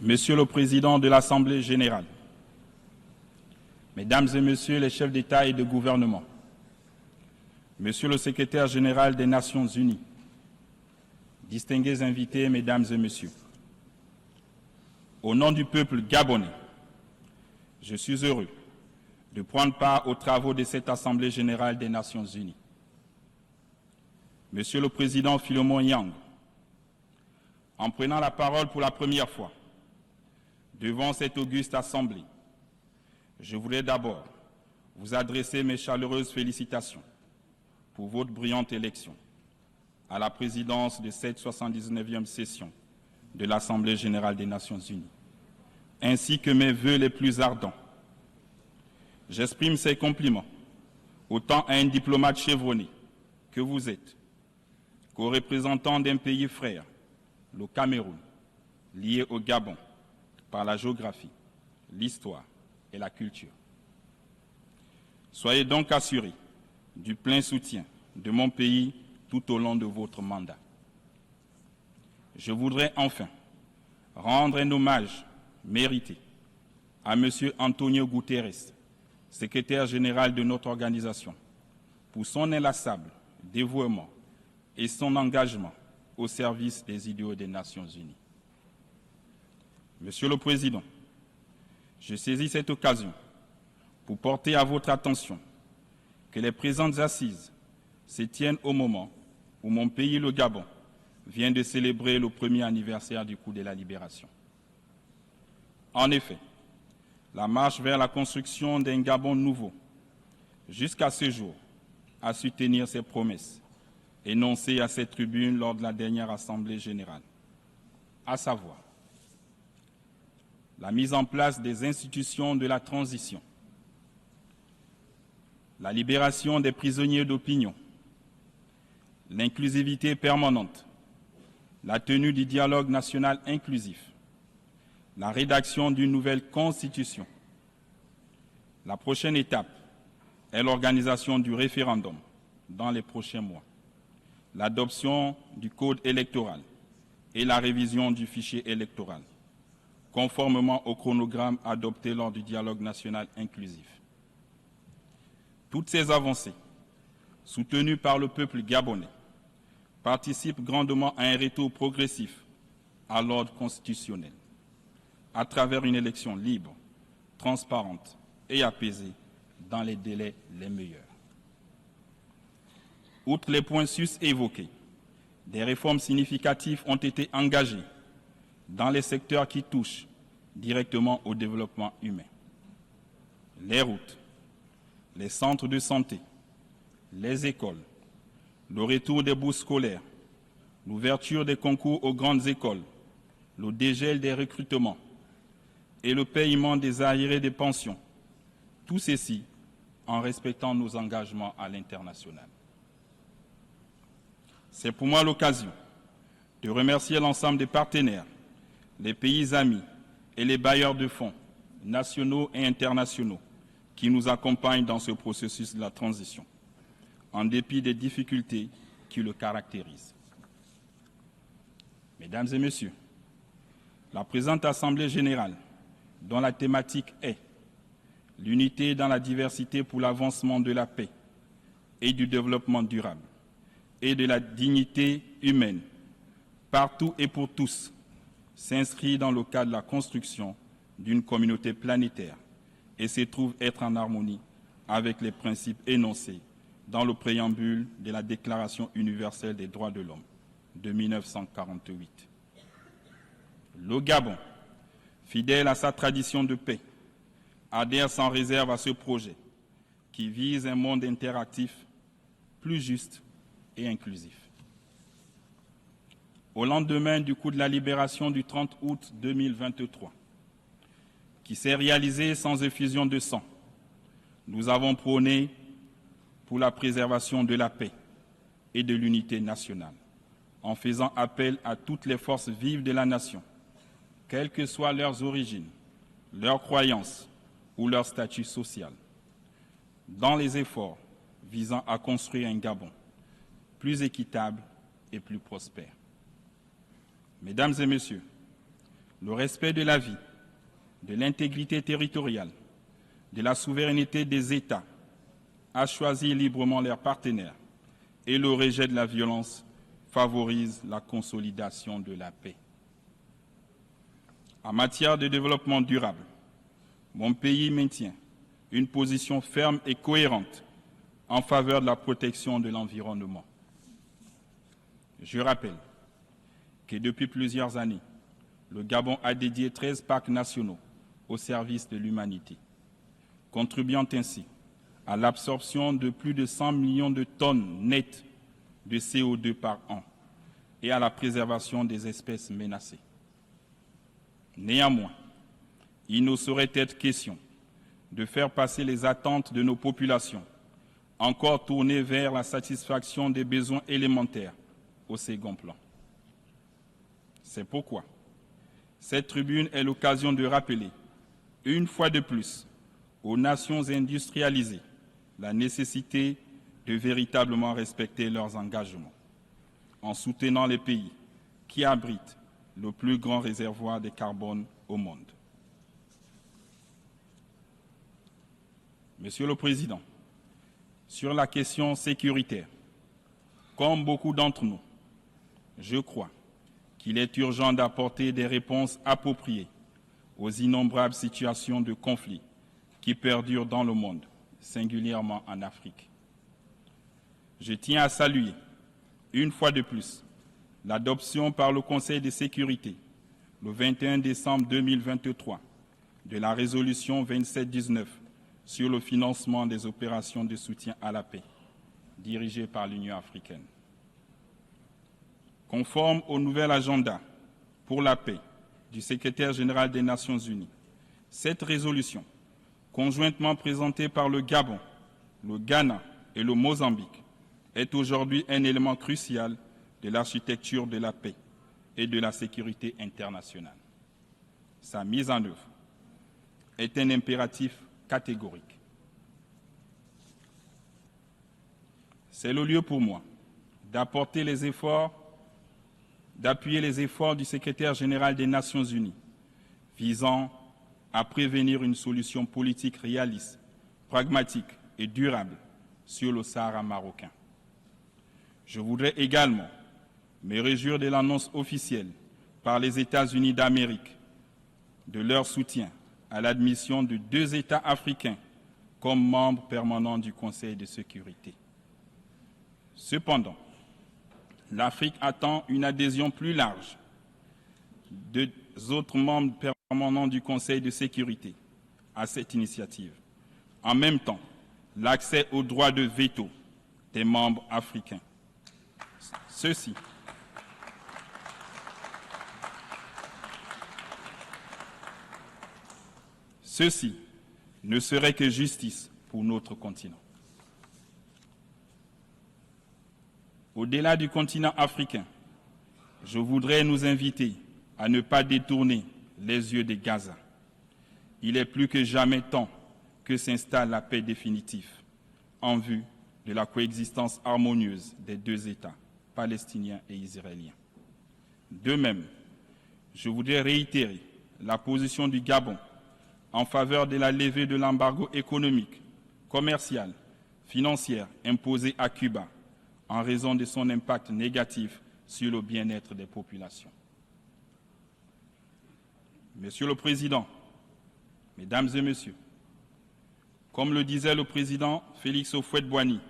Monsieur le Président de l'Assemblée générale, Mesdames et Messieurs les chefs d'État et de gouvernement, Monsieur le Secrétaire général des Nations unies, distingués invités, Mesdames et Messieurs, au nom du peuple gabonais, je suis heureux de prendre part aux travaux de cette Assemblée générale des Nations unies. Monsieur le Président Philemon Yang, en prenant la parole pour la première fois devant cette auguste Assemblée, je voudrais d'abord vous adresser mes chaleureuses félicitations pour votre brillante élection à la présidence de cette 79e session de l'Assemblée générale des Nations unies, ainsi que mes vœux les plus ardents. J'exprime ces compliments autant à un diplomate chevronné que vous êtes qu'aux représentants d'un pays frère, le Cameroun, lié au Gabon par la géographie, l'histoire et la culture. Soyez donc assurés du plein soutien de mon pays tout au long de votre mandat. Je voudrais enfin rendre un hommage mérité à M. Antonio Guterres, secrétaire général de notre organisation, pour son inlassable dévouement et son engagement au service des idéaux des Nations unies. Monsieur le Président, je saisis cette occasion pour porter à votre attention que les présentes assises se tiennent au moment où mon pays, le Gabon, vient de célébrer le premier anniversaire du coup de la libération. En effet, la marche vers la construction d'un Gabon nouveau, jusqu'à ce jour, a su tenir ses promesses énoncées à cette tribune lors de la dernière Assemblée générale, à savoir la mise en place des institutions de la transition, la libération des prisonniers d'opinion, l'inclusivité permanente, la tenue du dialogue national inclusif, la rédaction d'une nouvelle constitution. La prochaine étape est l'organisation du référendum dans les prochains mois, l'adoption du code électoral et la révision du fichier électoral, conformément au chronogramme adopté lors du dialogue national inclusif. Toutes ces avancées, soutenues par le peuple gabonais, participent grandement à un retour progressif à l'ordre constitutionnel, à travers une élection libre, transparente et apaisée dans les délais les meilleurs. Outre les points sus évoqués, des réformes significatives ont été engagées dans les secteurs qui touchent directement au développement humain. Les routes, les centres de santé, les écoles, le retour des bourses scolaires, l'ouverture des concours aux grandes écoles, le dégel des recrutements et le paiement des arriérés des pensions. Tout ceci en respectant nos engagements à l'international. C'est pour moi l'occasion de remercier l'ensemble des partenaires, les pays amis et les bailleurs de fonds, nationaux et internationaux, qui nous accompagnent dans ce processus de la transition, en dépit des difficultés qui le caractérisent. Mesdames et Messieurs, la présente Assemblée générale, dont la thématique est l'unité dans la diversité pour l'avancement de la paix et du développement durable et de la dignité humaine, partout et pour tous, s'inscrit dans le cadre de la construction d'une communauté planétaire et se trouve être en harmonie avec les principes énoncés dans le préambule de la Déclaration universelle des droits de l'homme de 1948. Le Gabon, fidèle à sa tradition de paix, adhère sans réserve à ce projet qui vise un monde interactif, plus juste et inclusif. Au lendemain du coup de la libération du 30 août 2023, qui s'est réalisé sans effusion de sang, nous avons prôné pour la préservation de la paix et de l'unité nationale, en faisant appel à toutes les forces vives de la nation, quelles que soient leurs origines, leurs croyances ou leur statut social, dans les efforts visant à construire un Gabon plus équitable et plus prospère. Mesdames et Messieurs, le respect de la vie, de l'intégrité territoriale, de la souveraineté des États, à choisir librement leurs partenaires et le rejet de la violence favorise la consolidation de la paix. En matière de développement durable, mon pays maintient une position ferme et cohérente en faveur de la protection de l'environnement. Je rappelle que depuis plusieurs années, le Gabon a dédié 13 parcs nationaux au service de l'humanité, contribuant ainsi à l'absorption de plus de 100 millions de tonnes nettes de CO2 par an et à la préservation des espèces menacées. Néanmoins, il ne saurait être question de faire passer les attentes de nos populations, encore tournées vers la satisfaction des besoins élémentaires, au second plan. C'est pourquoi cette tribune est l'occasion de rappeler, une fois de plus, aux nations industrialisées la nécessité de véritablement respecter leurs engagements, en soutenant les pays qui abritent le plus grand réservoir de carbone au monde. Monsieur le Président, sur la question sécuritaire, comme beaucoup d'entre nous, je crois qu'il est urgent d'apporter des réponses appropriées aux innombrables situations de conflit qui perdurent dans le monde, singulièrement en Afrique. Je tiens à saluer, une fois de plus, l'adoption par le Conseil de sécurité, le 21 décembre 2023, de la résolution 2719 sur le financement des opérations de soutien à la paix, dirigée par l'Union africaine. Conforme au nouvel agenda pour la paix du secrétaire général des Nations unies, cette résolution, conjointement présentée par le Gabon, le Ghana et le Mozambique, est aujourd'hui un élément crucial de l'architecture de la paix et de la sécurité internationale. Sa mise en œuvre est un impératif catégorique. C'est le lieu pour moi d'appuyer les efforts du secrétaire général des Nations unies visant à prévenir une solution politique réaliste, pragmatique et durable sur le Sahara marocain. Je voudrais également me réjouir de l'annonce officielle par les États-Unis d'Amérique de leur soutien à l'admission de 2 États africains comme membres permanents du Conseil de sécurité. Cependant, l'Afrique attend une adhésion plus large des autres membres permanents du Conseil de sécurité à cette initiative. En même temps, l'accès au droit de veto des membres africains. Ceci ne serait que justice pour notre continent. Au-delà du continent africain, je voudrais nous inviter à ne pas détourner les yeux de Gaza. Il est plus que jamais temps que s'installe la paix définitive en vue de la coexistence harmonieuse des 2 États, palestiniens et israéliens. De même, je voudrais réitérer la position du Gabon en faveur de la levée de l'embargo économique, commercial, financier imposé à Cuba en raison de son impact négatif sur le bien-être des populations. Monsieur le Président, Mesdames et Messieurs, comme le disait le président Félix Houphouët-Boigny,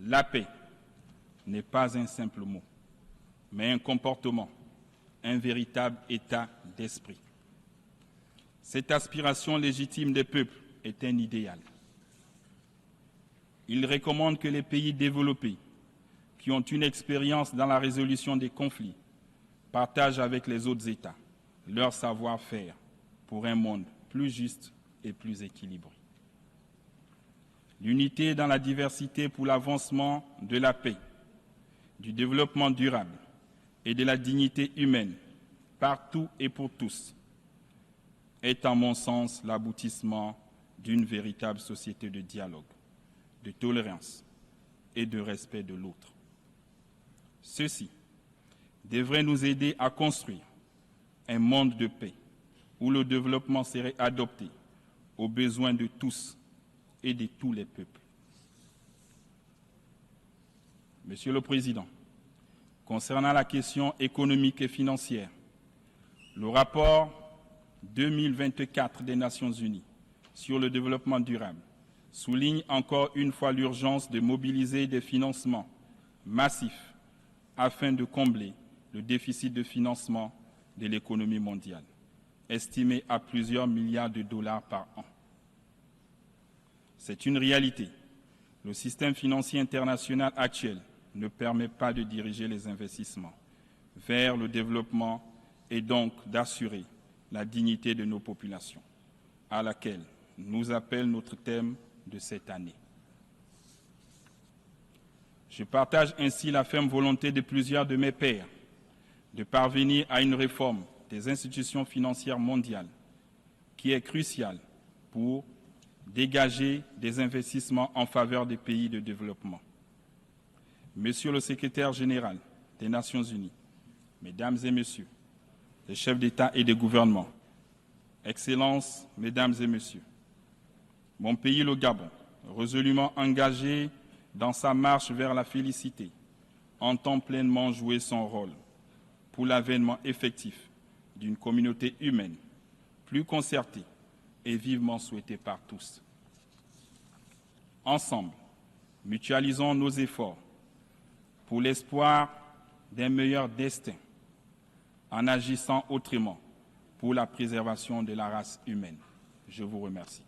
la paix n'est pas un simple mot, mais un comportement, un véritable état d'esprit. Cette aspiration légitime des peuples est un idéal. Il recommande que les pays développés qui ont une expérience dans la résolution des conflits partagent avec les autres États leur savoir-faire pour un monde plus juste et plus équilibré. L'unité dans la diversité pour l'avancement de la paix, du développement durable et de la dignité humaine, partout et pour tous, est à mon sens l'aboutissement d'une véritable société de dialogue, de tolérance et de respect de l'autre. Ceci devrait nous aider à construire un monde de paix où le développement serait adopté aux besoins de tous et de tous les peuples. Monsieur le Président, concernant la question économique et financière, le rapport 2024 des Nations Unies sur le développement durable souligne encore une fois l'urgence de mobiliser des financements massifs afin de combler le déficit de financement de l'économie mondiale, estimé à plusieurs milliards de dollars par an. C'est une réalité. Le système financier international actuel ne permet pas de diriger les investissements vers le développement et donc d'assurer la dignité de nos populations, à laquelle nous appelle notre thème de cette année. Je partage ainsi la ferme volonté de plusieurs de mes pairs de parvenir à une réforme des institutions financières mondiales qui est cruciale pour dégager des investissements en faveur des pays de développement. Monsieur le secrétaire général des Nations Unies, Mesdames et Messieurs, les chefs d'État et de gouvernement, Excellences, Mesdames et Messieurs, mon pays, le Gabon, résolument engagé dans sa marche vers la félicité, entend pleinement jouer son rôle pour l'avènement effectif d'une communauté humaine plus concertée et vivement souhaitée par tous. Ensemble, mutualisons nos efforts pour l'espoir d'un meilleur destin en agissant autrement pour la préservation de la race humaine. Je vous remercie.